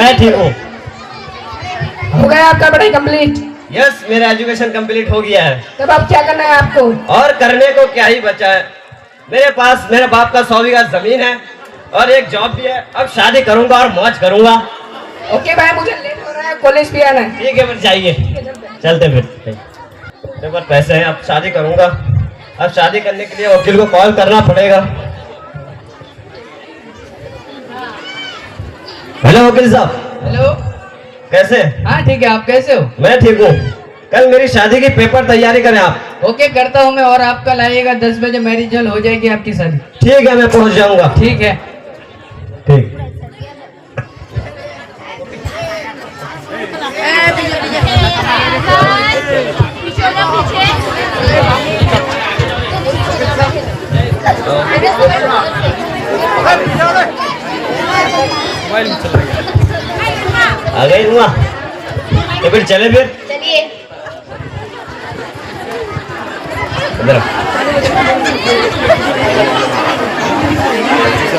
मैं ठीक हूँ। हो गया आपका पढ़ाई कंप्लीट? यस, मेरा एजुकेशन कंप्लीट हो गया है। तब अब क्या करना है आपको? और करने को क्या ही बचा है, मेरे पास मेरे बाप का 100 बीघा जमीन है और एक जॉब भी है। अब शादी करूंगा और मौज करूंगा। ओके भाई, मुझे लेट हो रहा है, कॉलेज भी आना है। ठीक है, फिर जाइए, चलते फिर। मेरे पास पैसे हैं, अब शादी करूंगा। अब शादी करने के लिए वकील को कॉल करना पड़ेगा। हेलो वकील साहब। हेलो। कैसे? हाँ ठीक है, आप कैसे हो? मैं ठीक हूँ। कल मेरी शादी की पेपर तैयारी करें आप। ओके, करता हूँ मैं। और आप कल आइएगा 10 बजे, मेरी जल्द हो जाएगी आपकी शादी। ठीक है, मैं पहुँच जाऊंगा। ठीक है। ठीक। आ गई हुआ तो फिर चले, फिर चलिए। इधर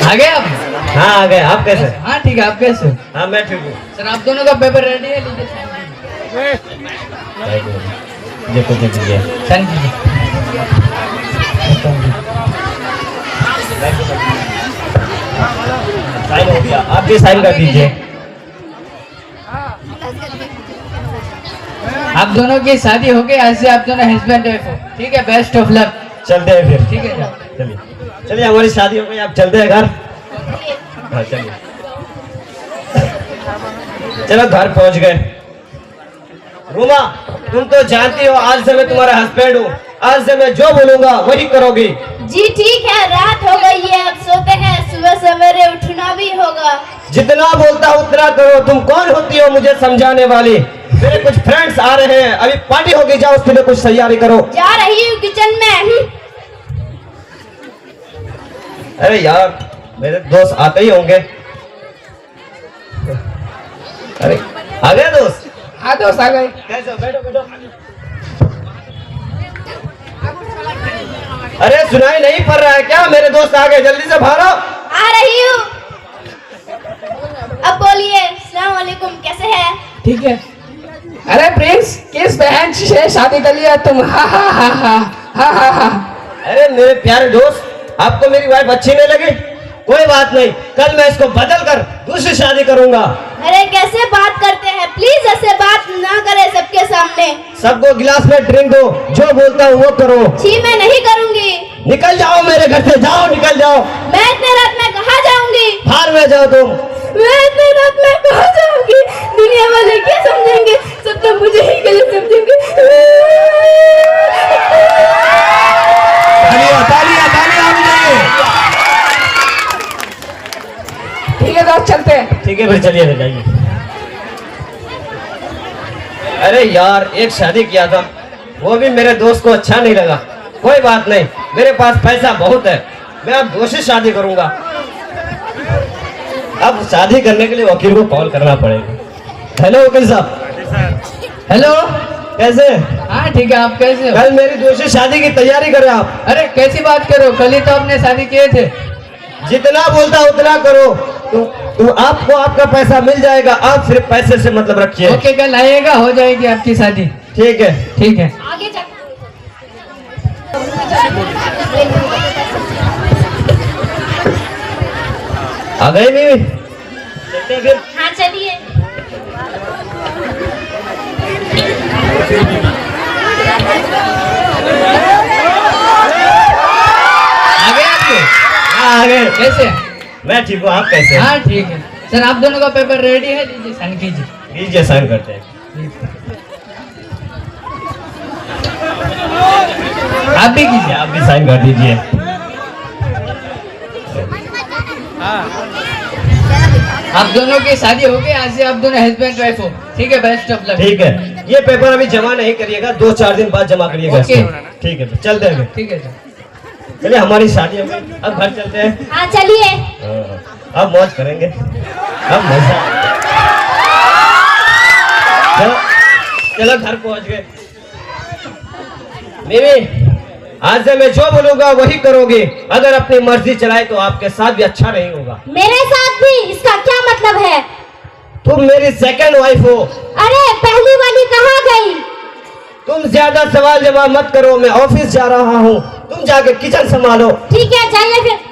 आ गए आप? हाँ आ गए। आप कैसे? हाँ ठीक है, आप कैसे हो? हाँ मैं ठीक हूँ। सर आप दोनों का पेपर रेडी है, लीजिए साइन देखो दीजिए। कीजिए। साइन हो गया, आप भी साइन कर दीजिए। आप दोनों की शादी हो गई, आज से आप दोनों हस्बैंड वाइफ हो। ठीक है, बेस्ट ऑफ लक। चलते हैं फिर। ठीक है, जाओ। चलिए चलिए, हमारी शादी हो गई, आप चलते हैं घर। हाँ चलिए, चलो घर पहुंच गए। रूमा, तुम तो जानती हो आज से मैं तुम्हारा हस्बैंड हूँ। आज से मैं जो बोलूंगा वही करोगी। जी ठीक है, रात हो गई है, अब सोते हैं, सुबह सवेरे उठना भी होगा। जितना बोलता हूँ उतना करो। तुम कौन होती हो मुझे समझाने वाली? मेरे कुछ फ्रेंड्स आ रहे हैं, अभी पार्टी होगी, जाओ उसके लिए कुछ तैयारी करो। जा रही हूँ किचन में। अरे यार, मेरे दोस्त आते ही होंगे। अरे आ गए दोस्त? हाँ दोस्त आ गए। कैसे हो? बैठो बैठो। अरे सुनाई नहीं पड़ रहा है क्या? मेरे दोस्त आ गए, जल्दी से बाहर आओ। आ रही हूँ। अब बोलिए, अस्सलाम वालेकुम, कैसे हैं? ठीक है। अरे प्रिंस, किस बहन से शादी कर लिया तुम? हा हा हा हा हा हा हा। अरे मेरे प्यारे दोस्त, आपको मेरी वाइफ अच्छी नहीं लगी? कोई बात नहीं, कल मैं इसको बदल कर दूसरी शादी करूंगा। अरे कैसे बात करते हैं, प्लीज ऐसे बात ना करें सबके सामने। सबको गिलास में ड्रिंक दो, जो बोलता हूँ वो करो। छी, मैं नहीं करूंगी। निकल जाओ मेरे घर से, जाओ निकल जाओ। मैं इतने रात में कहाँ जाऊंगी? बाहर में जाओ तुम। मैं इतने रात में कहाँ जाऊंगी? दुनिया वाले क्या समझेंगे? सब तो मुझे ही गलत समझेंगे। तालियां तालियां तालियां होनी चाहिए। ठीक है दोस्त, चलते हैं। ठीक है फिर चलिए, फिर जाइए। अरे यार, एक शादी किया था, वो भी मेरे दोस्त को अच्छा नहीं लगा। कोई बात नहीं, मेरे पास पैसा बहुत है, मैं अब दूसरी शादी करूंगा। अब शादी करने के लिए वकील को कॉल करना पड़ेगा। हेलो वकील साहब। हेलो। कैसे? हाँ ठीक है, आप कैसे हो? कल मेरी दूसरी शादी की तैयारी करें आप। अरे कैसी बात करो, कल ही तो आपने शादी किए थे। जितना बोलता उतना करो। तुम आपको आपका पैसा मिल जाएगा, आप सिर्फ पैसे से मतलब रखिए। ओके, कल आइएगा, हो जाएगी आपकी शादी। ठीक है। ठीक है। आगे जा। आ गए नहीं? चलते हैं फिर। हाँ चलिए। आ गए आपके? हाँ आ गए। कैसे? मैं ठीक हूँ, आप कैसे? हाँ ठीक है। सर आप दोनों का पेपर रेडी है, लीजिए साइन कीजिए। लीजिए, साइन करते हैं। आप भी कीजिए। आप भी साइन कर दीजिए। आप दोनों की शादी हो गई, आज से आप दोनों हस्बैंड वाइफ हो। ठीक है, बेस्ट ऑफ लक। ठीक है, ये पेपर अभी जमा नहीं करिएगा, 2-4 दिन बाद जमा करिएगा ओके। इसको। ठीक है, तो चलते हैं फिर। ठीक है सर। चलिए, हमारी शादी हो गई, अब घर चलते हैं। हाँ चलिए। हाँ, अब मौज करेंगे, अब मजा। चलो चलो, घर पहुंच गए। बीवी, आज से मैं जो बोलूंगा वही करोगे। अगर अपनी मर्जी चलाए तो आपके साथ भी अच्छा नहीं होगा। मेरे साथ भी? इसका क्या मतलब है? तुम मेरी सेकंड वाइफ हो। अरे पहली वाली कहाँ गई? तुम ज्यादा सवाल जवाब मत करो, मैं ऑफिस जा रहा हूँ, तुम जाके किचन संभालो। ठीक है जाइए फिर।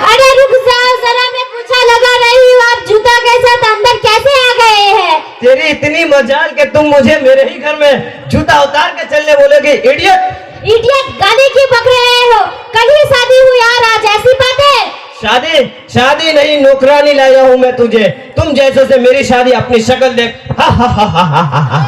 अरे रुक जाओ जरा, मैं पूछा लगा रही हूँ, आप जूता के साथ अंदर कैसे आ गए हैं? तेरी इतनी मजाल कि तुम मुझे मेरे ही घर में जूता उतार के चलने बोलोगे, इडियट। इडियट गाली क्यों बक रहे हो? कल ही शादी हुई यार, आज ऐसी बातें। शादी नहीं, नौकरानी लाया हूँ मैं तुझे। तुम जैसे से मेरी शादी, अपनी शक्ल देख। हा हा हा हा हा हा हा।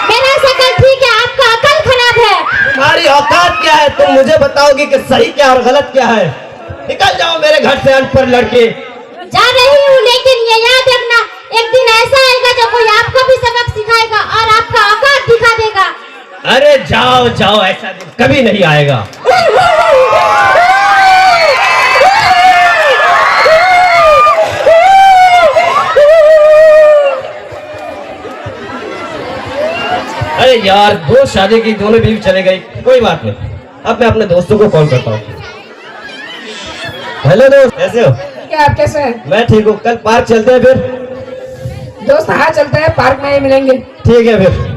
मेरा शक्ल ठीक है, आपका अकल खराब है। तुम्हारी औकात क्या है? तुम मुझे बताओगी कि सही क्या और गलत क्या है? निकल जाओ मेरे घर से अनपढ़ लड़के। जा रही हूँ, लेकिन ये याद रखना, एक दिन ऐसा आएगा जब कोई आपको भी सबक सिखाएगा और आपका औकात दिखा देगा। अरे जाओ जाओ, ऐसा दिन कभी नहीं आएगा। अरे यार, दो शादी की, दोनों बीवी चले गई, कोई बात नहीं। अब मैं अपने दोस्तों को कॉल करता हूँ। हेलो दोस्त, कैसे हो? क्या आप कैसे हैं? मैं ठीक हूँ। कल पार्क चलते हैं फिर? दोस्त हाँ चलते हैं, पार्क में ही मिलेंगे। ठीक है फिर।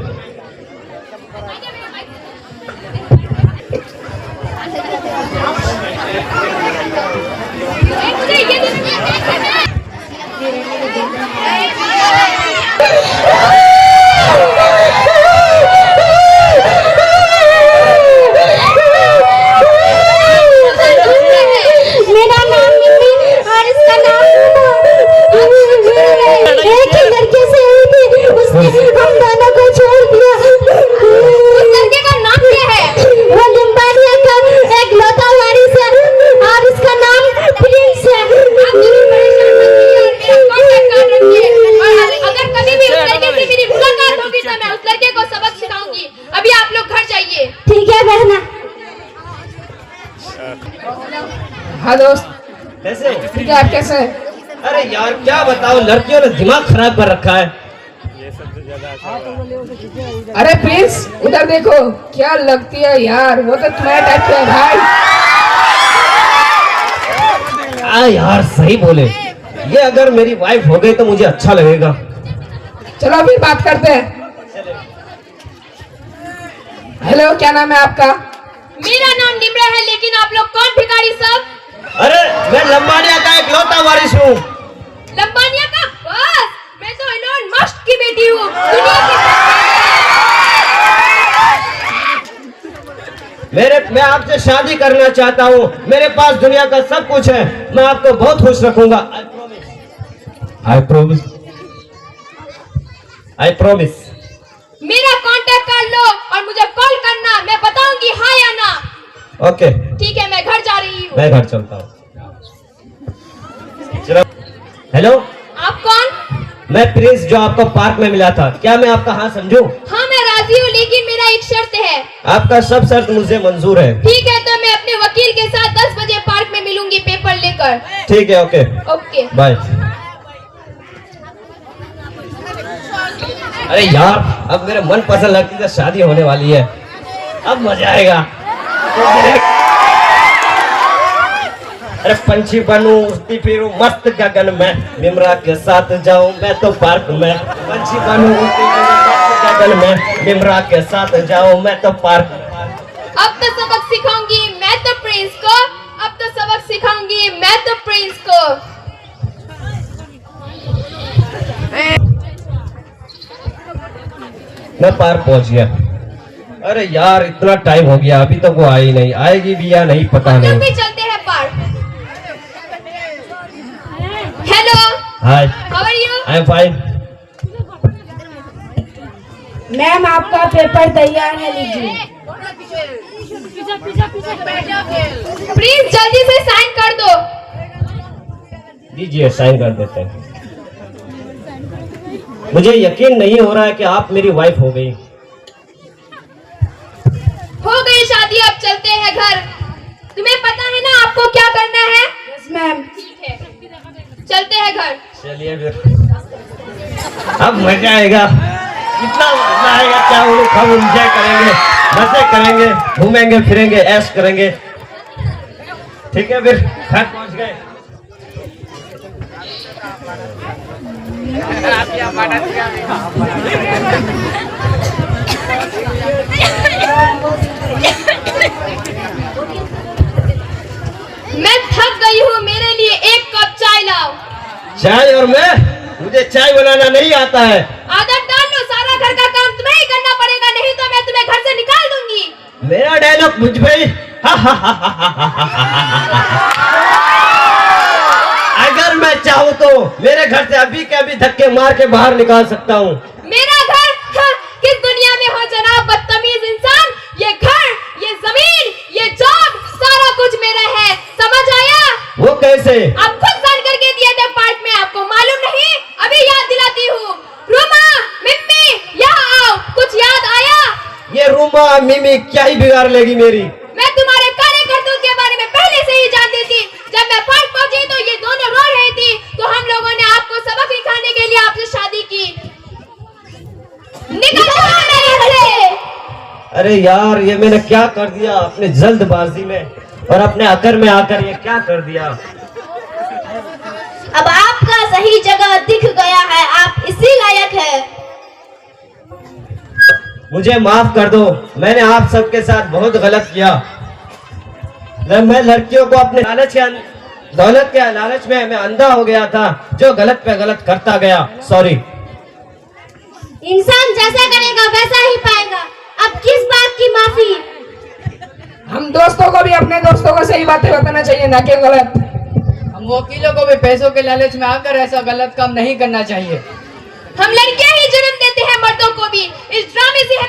मेरा नाम निम्मी और इसका नाम एक ही लड़के से हुई थी, उसने हम दोनों को छोड़ दिया। उस लड़के का नाम क्या है? वो लिम्बानिया का एक लौता वारिस है और इसका नाम प्रिंस है। अगर कभी भी उस लड़के से मेरी मुलाकात होगी तो मैं उस लड़के को सबक सिखाऊंगी। अभी आप लोग घर जाइए। ठीक है बहना। हाँ दोस्त, कैसे हो? ठीक है, आप कैसे हैं? अरे यार क्या बताओ, लड़कियों ने दिमाग खराब कर रखा है। अरे प्रिंस, उधर देखो, क्या लगती है यार, वो तो तुम्हारे टाइप की है भाई। यार सही बोले, ये अगर मेरी वाइफ हो गई तो मुझे अच्छा लगेगा। चलो अभी बात करते हैं। हेलो, क्या नाम है आपका? मेरा नाम निम्रा है, लेकिन आप लोग कौन भिखारी सब? अरे मैं लंबानिया का एक लौता वारिस हूँ। लंबानिया का बस? मैं तो इलोन मस्क की बेटी हूँ। मैं आपसे शादी करना चाहता हूँ। मेरे पास दुनिया का सब कुछ है, मैं आपको बहुत खुश रखूंगा। I promise. मेरा कांटेक्ट कर लो और मुझे कॉल करना, मैं बताऊंगी हाँ या ना। ओके ठीक है, मैं घर जा रही हूँ। मैं घर चलता हूँ। चलो। हेलो, आप कौन? मैं प्रिंस, जो आपको पार्क में मिला था। क्या मैं आपका हाँ समझूं? हाँ मैं राजी हूँ, लेकिन मेरा एक शर्त है। आपका सब शर्त मुझे मंजूर है। ठीक है, तो मैं अपने वकील के साथ 10 बजे पार्क में मिलूंगी पेपर लेकर। ठीक है, ओके ओके बाय। अरे यार, अब मेरे मन पसंद लड़की से शादी होने वाली है, अब मजा आएगा। अरे पंछी बनूं, उड़ती फिरूं मस्त गगन में, निम्रा के साथ जाऊं मैं तो पार्क में। पंछी बनूं, उड़ती फिरूं मस्त गगन में, निम्रा के साथ जाऊं मैं तो पार्क। अब तो सबक सिखाऊंगी मैं तो प्रिंस को। अब तो सबक सिखाऊंगी मैं तो प्रिंस को। मैं पार्क पहुंच गया। अरे यार, इतना टाइम हो गया, अभी तक वो आई नहीं। आएगी भी या नहीं पता हम लोग नहीं। भी चलते हैं park. Hello, hi, how are you? I am fine. Ma'am आपका पेपर तैयार है, लीजिए। प्लीज जल्दी से साइन कर दो। लीजिए, साइन कर देते हैं। मुझे यकीन नहीं हो रहा है कि आप मेरी वाइफ हो गई। हो गई शादी, अब चलते हैं घर। तुम्हें पता है ना आपको क्या करना है? Yes ma'am. ठीक है। चलते हैं घर। चलिए फिर, अब मजा आएगा, कितना मजा आएगा, क्या बोलूं, हम एंजॉय करेंगे, मजे करेंगे, घूमेंगे फिरेंगे, ऐश करेंगे। ठीक है फिर, घर पहुंच गए। मैं थक गई हूँ, मेरे लिए एक कप चाय लाओ। चाय? और मैं, मुझे चाय बनाना नहीं आता है। आदत डाल लो, सारा घर का काम तुम्हें ही करना पड़ेगा, नहीं तो मैं तुम्हें घर से निकाल दूंगी। मेरा डायलॉग बुझ गई। अगर मैं चाहूँ तो मेरे घर से अभी के अभी धक्के मार के बाहर निकाल सकता हूँ। मेरा घर? किस दुनिया में हो जनाब बदतमीज इंसान? ये घर, ये जमीन, ये जॉब, सारा कुछ मेरा है, समझ आया? वो कैसे? आप खुद साइन करके दिए थे पार्ट में, आपको मालूम नहीं? अभी याद दिलाती हूँ। रूमा, मिम्मी, यहाँ आओ, कुछ याद आया? ये रूमा मिमी क्या ही बिगाड़ लेगी मेरी? मैं तुम्हारे काले करतूत के बारे में पहले से ही जानती थी। जब मैं पार्क पहुंची तो ये दोनों रो रही थी, तो हम लोगों ने आपको सबक सिखाने के लिए आपसे शादी की। निकल जाओ मेरे घर से। अरे यार, ये मैंने क्या कर दिया अपने जल्दबाजी में और अपने अकर में आकर ये क्या कर दिया। अब आपका सही जगह दिख गया है, आप इसी लायक है। मुझे माफ कर दो, मैंने आप सबके साथ बहुत गलत किया। मैं लड़कियों को अपने दौलत के लालच में मैं अंधा हो गया था, जो गलत पे गलत करता गया। सॉरी। इंसान जैसा करेगा वैसा ही पाएगा, अब किस बात की माफी? हम दोस्तों को भी अपने दोस्तों को सही बातें बताना चाहिए, ना कि गलत। हम वकीलों को भी पैसों के लालच में आकर ऐसा गलत काम नहीं करना चाहिए। हम लड़कियां ही जन्म देते हैं मर्दों को भी। इस ड्रामे से